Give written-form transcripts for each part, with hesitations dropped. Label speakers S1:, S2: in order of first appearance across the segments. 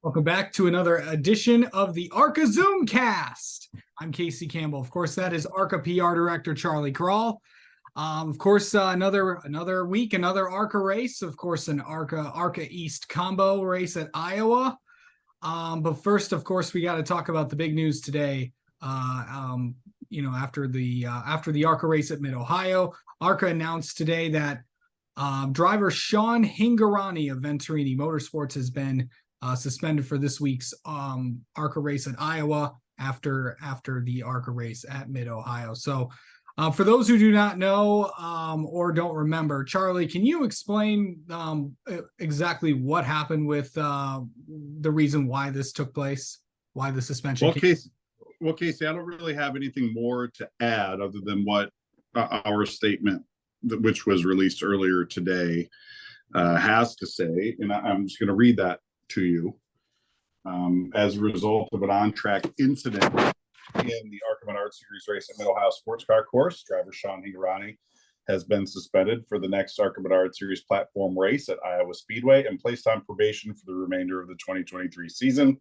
S1: Welcome back to another edition of the ARCA Zoomcast. I'm Casey Campbell. Of course, that is ARCA PR Director Charlie Crawl. Of course, another week, another ARCA race. Of course, an ARCA East combo race at Iowa. But first, of course, we got to talk about the big news today. After the ARCA race at Mid Ohio, ARCA announced today that driver Sean Hingarani of Venturini Motorsports has been suspended for this week's ARCA race at Iowa after the ARCA race at Mid Ohio. So for those who do not know or don't remember, Charlie, can you explain exactly what happened with the reason why this took place, why the suspension came?
S2: Casey, I don't really have anything more to add other than what our statement, which was released earlier today, has to say, and I'm just going to read that to you. As a result of an on-track incident in the ARCA Menard Series race at Mid Ohio Sports Car Course, driver Sean Hingarani has been suspended for the next ARCA Menard Series platform race at Iowa Speedway and placed on probation for the remainder of the 2023 season.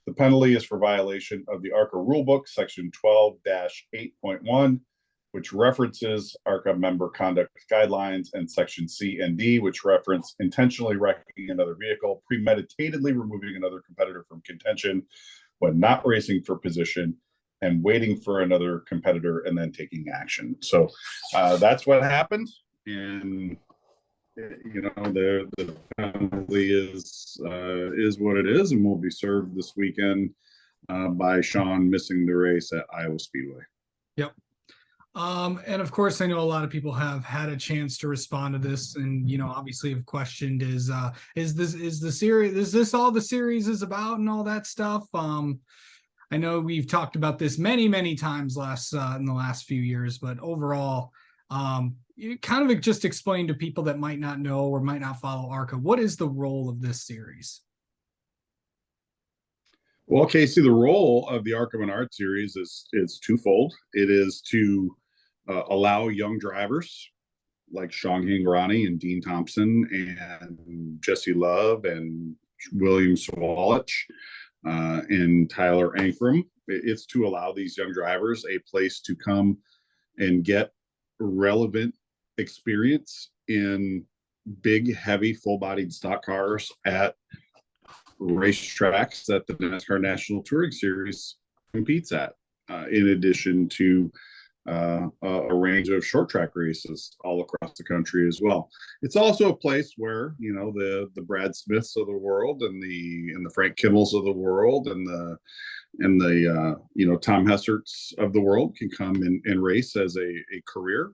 S2: The penalty is for violation of the ARCA rulebook, section 12-8.1, which references ARCA member conduct guidelines, and section C and D, which reference intentionally wrecking another vehicle, premeditatedly removing another competitor from contention when not racing for position, and waiting for another competitor and then taking action. So that's what happened. And the penalty is what it is, and will be served this weekend by Sean missing the race at Iowa Speedway.
S1: Yep. And of course, I know a lot of people have had a chance to respond to this, and obviously have questioned is this all the series is about and all that stuff. I know we've talked about this many times in the last few years, but overall, you kind of just explain to people that might not know or might not follow ARCA, what is the role of this series?
S2: Well, Casey, the role of the ARCA Menard Series is twofold. It is to allow young drivers like Sean Hingarani and Dean Thompson and Jesse Love and William Swalich and Tyler Ankrum. It's to allow these young drivers a place to come and get relevant experience in big, heavy, full-bodied stock cars at racetracks that the NASCAR National Touring Series competes at, in addition to a range of short track races all across the country as well. It's also a place where the Brad Smiths of the world and the Frank Kimmels of the world and the Tom Hesserts of the world can come and race as a career.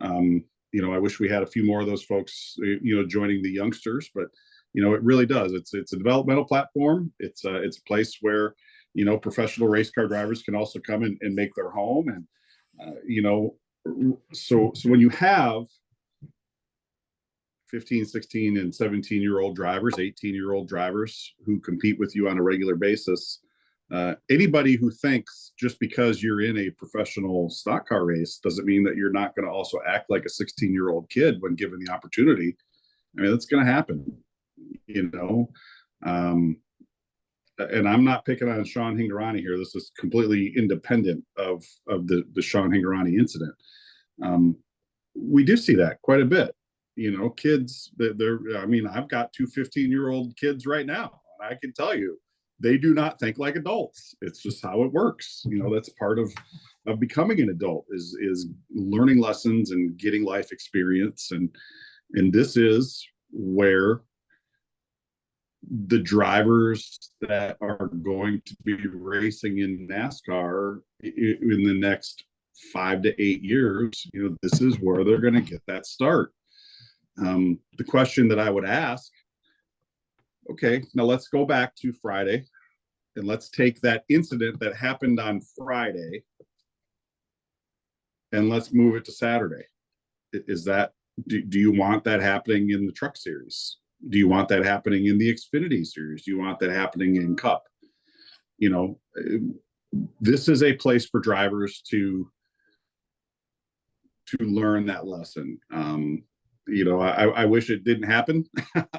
S2: I wish we had a few more of those folks joining the youngsters, but it really does. It's a developmental platform. It's a place where professional race car drivers can also come and make their home. And so when you have 15, 16, and 17-year-old drivers, 18-year-old drivers who compete with you on a regular basis, anybody who thinks just because you're in a professional stock car race doesn't mean that you're not going to also act like a 16-year-old kid when given the opportunity. I mean, that's going to happen, and I'm not picking on Sean Hingarani here. This is completely independent of the Sean Hingarani incident. We do see that quite a bit. Kids, I've got two 15-year-old kids right now, and I can tell you, they do not think like adults. It's just how it works. That's part of becoming an adult is learning lessons and getting life experience. And this is where the drivers that are going to be racing in NASCAR in the next 5 to 8 years, this is where they're going to get that start. The question that I would ask, okay, now let's go back to Friday and let's take that incident that happened on Friday and let's move it to Saturday. Do you want that happening in the Truck Series? Do you want that happening in the Xfinity Series? Do you want that happening in Cup? This is a place for drivers to learn that lesson. I wish it didn't happen,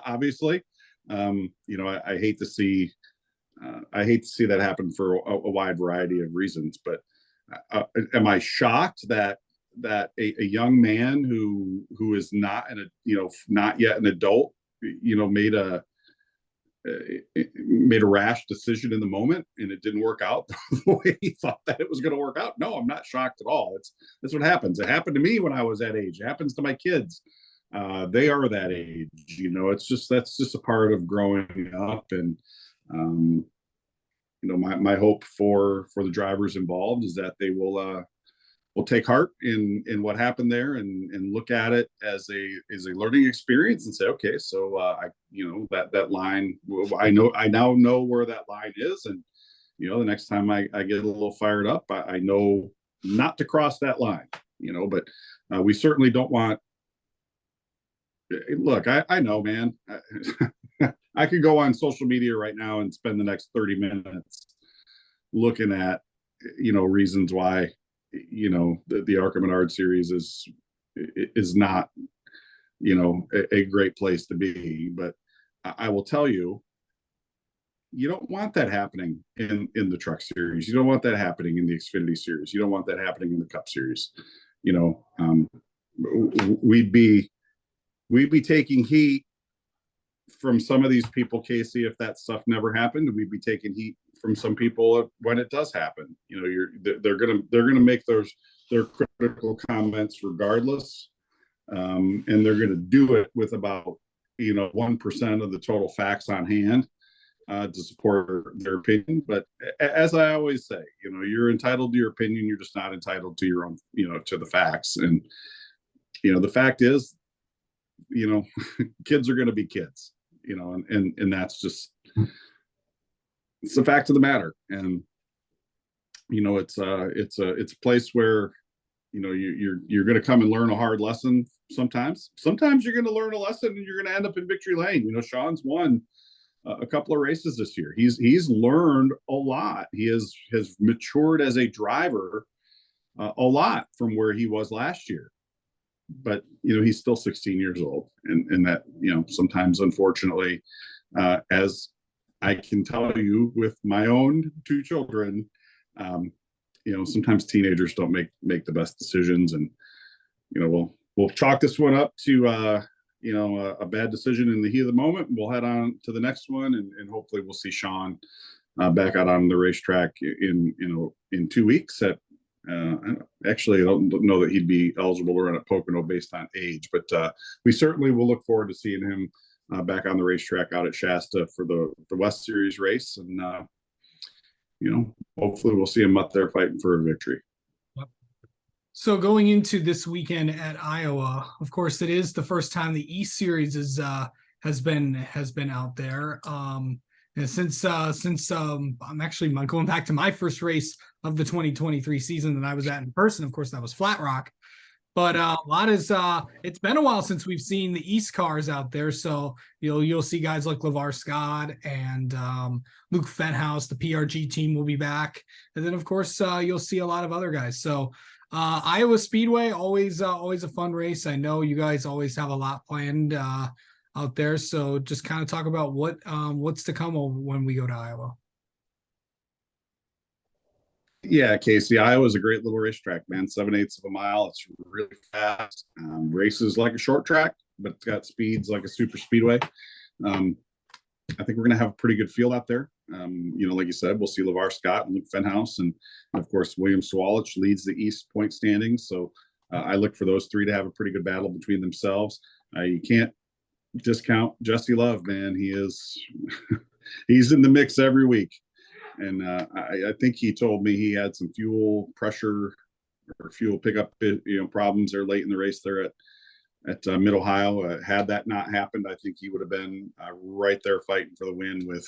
S2: obviously, I hate to see that happen for a wide variety of reasons. But am I shocked that a young man who is not not yet an adult, made a rash decision in the moment and it didn't work out the way he thought that it was going to work out? No, I'm not shocked at all. That's what happens. It happened to me when I was that age. It happens to my kids. They are that age. That's just a part of growing up. And my hope for the drivers involved is that they will take heart in what happened there and look at it as a learning experience and say, okay, so that line, I now know where that line is, and the next time I get a little fired up, I know not to cross that line. But we certainly don't want. Look, I know, man. I could go on social media right now and spend the next 30 minutes looking at reasons why the ARCA Menard series is not a great place to be. But I will tell you, you don't want that happening in the Truck Series. You don't want that happening in the Xfinity Series. You don't want that happening in the Cup Series. We'd be taking heat from some of these people, Casey, if that stuff never happened. We'd be taking heat from some people when it does happen. They're gonna make their critical comments regardless, and they're gonna do it with about 1% of the total facts on hand to support their opinion. But as I always say, you're entitled to your opinion. You're just not entitled to your own, to the facts. And the fact is, kids are going to be kids, and that's just, it's the fact of the matter. And it's a place where you're going to come and learn a hard lesson. Sometimes you're going to learn a lesson and you're going to end up in victory lane. Sean's won a couple of races this year. He's learned a lot. He has matured as a driver a lot from where he was last year. But he's still 16 years old, and that sometimes, unfortunately, as I can tell you with my own two children, sometimes teenagers don't make the best decisions, and we'll chalk this one up to a bad decision in the heat of the moment. We'll head on to the next one, and hopefully we'll see Sean back out on the racetrack in 2 weeks. Actually, I don't know that he'd be eligible to run at Pocono based on age, but we certainly will look forward to seeing him back on the racetrack out at Shasta for the West Series race. And hopefully we'll see him up there fighting for a victory.
S1: So going into this weekend at Iowa, of course, it is the first time the East Series has been out there. And since I'm actually going back to my first race of the 2023 season that I was at in person, of course, that was Flat Rock. But it's been a while since we've seen the East cars out there. So you'll see guys like LeVar Scott and Luke Fenhouse. The PRG team will be back, and then of course you'll see a lot of other guys. So Iowa Speedway, always a fun race. I know you guys always have a lot planned out there. So just kind of talk about what's to come when we go to Iowa.
S2: Yeah, Casey, Iowa's a great little racetrack, man. 7/8 of a mile. It's really fast. Races like a short track, but it's got speeds like a super speedway. I think we're going to have a pretty good field out there. Like you said, we'll see LeVar Scott and Luke Fenhouse, and of course, William Sawalich leads the East point standings. So I look for those three to have a pretty good battle between themselves. You can't discount Jesse Love, man. He's in the mix every week. And I think he told me he had some fuel pressure or fuel pickup, problems there late in the race there at Mid Ohio. Had that not happened, I think he would have been right there fighting for the win with,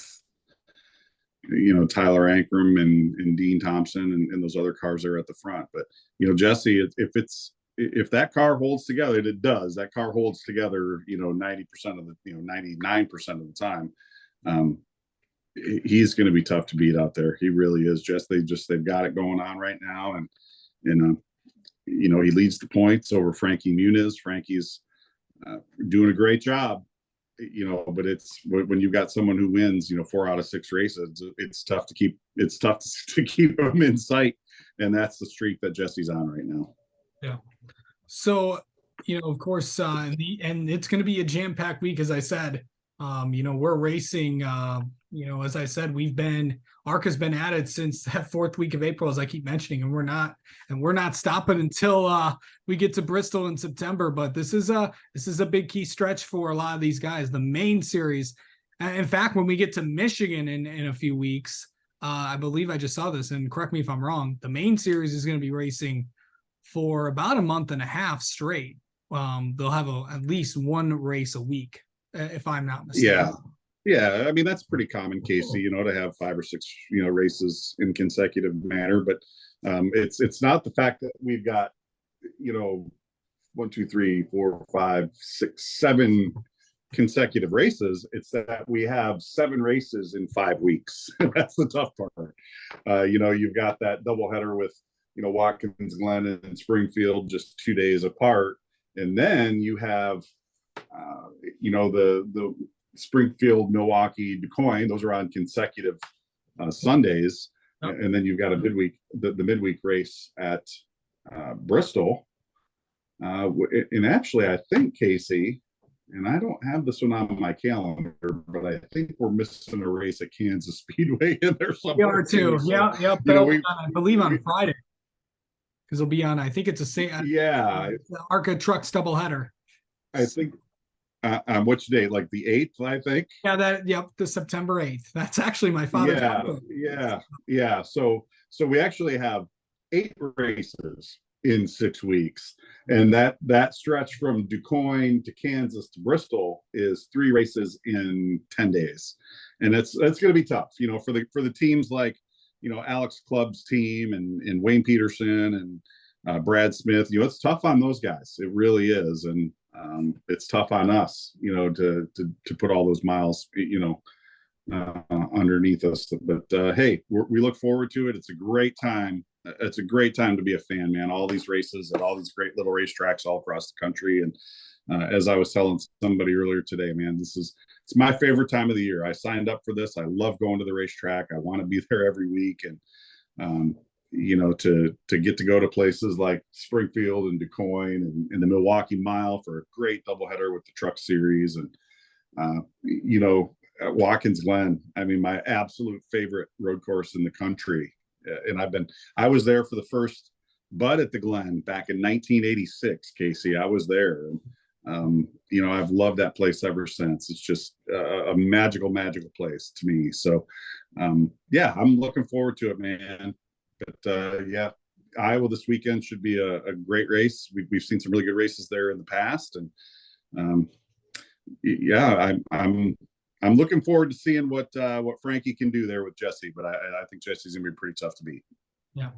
S2: Tyler Ankrum and Dean Thompson and those other cars there at the front. But Jesse, if that car holds together, it does. That car holds together, 90% of the, 99% of the time. He's going to be tough to beat out there. He really is. They've got it going on right now, and he leads the points over Frankie Muniz. Frankie's doing a great job, but it's when you've got someone who wins, 4 out of 6 races, it's tough to keep to keep them in sight. And that's the streak that Jesse's on right now.
S1: Yeah. So, of course, and it's going to be a jam-packed week, as I said. We're racing, as I said, ARCA's been at it since that 4th week of April, as I keep mentioning, and we're not stopping until we get to Bristol in September. But this is a big key stretch for a lot of these guys. The main series, in fact, when we get to Michigan in a few weeks, I believe I just saw this, and correct me if I'm wrong, the main series is going to be racing for about a month and a half straight. They'll have at least one race a week, if I'm not mistaken.
S2: Yeah. I mean, that's pretty common, Casey, to have 5 or 6, races in consecutive manner. But it's not the fact that we've got, 1, 2, 3, 4, 5, 6, 7 consecutive races. It's that we have 7 races in 5 weeks. That's the tough part. You've got that doubleheader with, Watkins Glen and Springfield just 2 days apart. And then you have, the Springfield, Milwaukee, DuQuoin, those are on consecutive Sundays. Oh. And then you've got a midweek, the midweek race at Bristol. And actually, I think, Casey, and I don't have this one on my calendar, but I think we're missing a race at Kansas Speedway in there somewhere.
S1: We are too. So, yeah. I believe on Friday. Because it'll be on, I think it's the ARCA Trucks doubleheader.
S2: I think on which day? Like the 8th, I think.
S1: Yeah, the September 8th. That's actually my father's birthday.
S2: Yeah. So we actually have 8 races in 6 weeks, and that stretch from DuQuoin to Kansas to Bristol is 3 races in 10 days, and that's going to be tough. For the teams like Alex Clubb's team and Wayne Peterson and Brad Smith. It's tough on those guys. It really is, and it's tough on us, to put all those miles, underneath us. But hey, we look forward to it. It's a great time. It's a great time to be a fan, man. All these races at all these great little racetracks all across the country. And as I was telling somebody earlier today, man, it's my favorite time of the year. I signed up for this. I love going to the racetrack. I want to be there every week. And, to get to go to places like Springfield and DuQuoin and the Milwaukee Mile for a great doubleheader with the Truck Series. And, at Watkins Glen, I mean, my absolute favorite road course in the country. And I was there for the first Bud at the Glen back in 1986, Casey. I was there. And, I've loved that place ever since. It's just a magical place to me. So, I'm looking forward to it, man. But Iowa this weekend should be a great race. We've seen some really good races there in the past, and I'm looking forward to seeing what Frankie can do there with Jesse. But I think Jesse's gonna be pretty tough to beat.
S1: Yeah.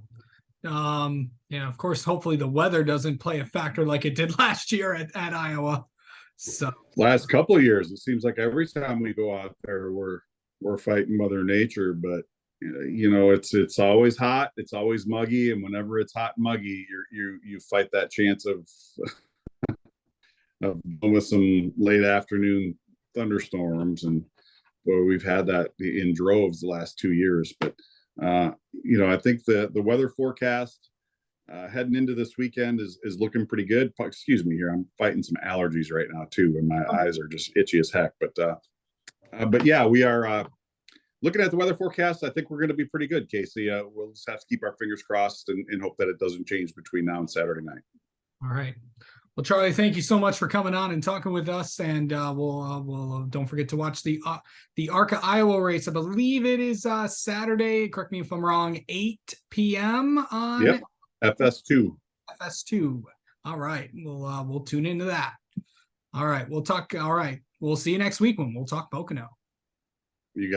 S1: Of course, hopefully the weather doesn't play a factor like it did last year at Iowa. So
S2: last couple of years, it seems like every time we go out there, we're fighting Mother Nature. But it's always hot, it's always muggy, and whenever it's hot and muggy, you fight that chance of with some late afternoon thunderstorms, and we've had that in droves the last 2 years. But I think the weather forecast heading into this weekend is looking pretty good. Excuse me here, I'm fighting some allergies right now too, and my eyes are just itchy as heck. But yeah, we are looking at the weather forecast. I think we're going to be pretty good, Casey. We'll just have to keep our fingers crossed and hope that it doesn't change between now and Saturday night.
S1: All right. Well, Charlie, thank you so much for coming on and talking with us. And we'll don't forget to watch the ARCA Iowa race. I believe it is Saturday. Correct me if I'm wrong. 8 p.m. on
S2: FS2.
S1: FS2. All right. We'll tune into that. All right. We'll talk. All right. We'll see you next week when we'll talk Pocono.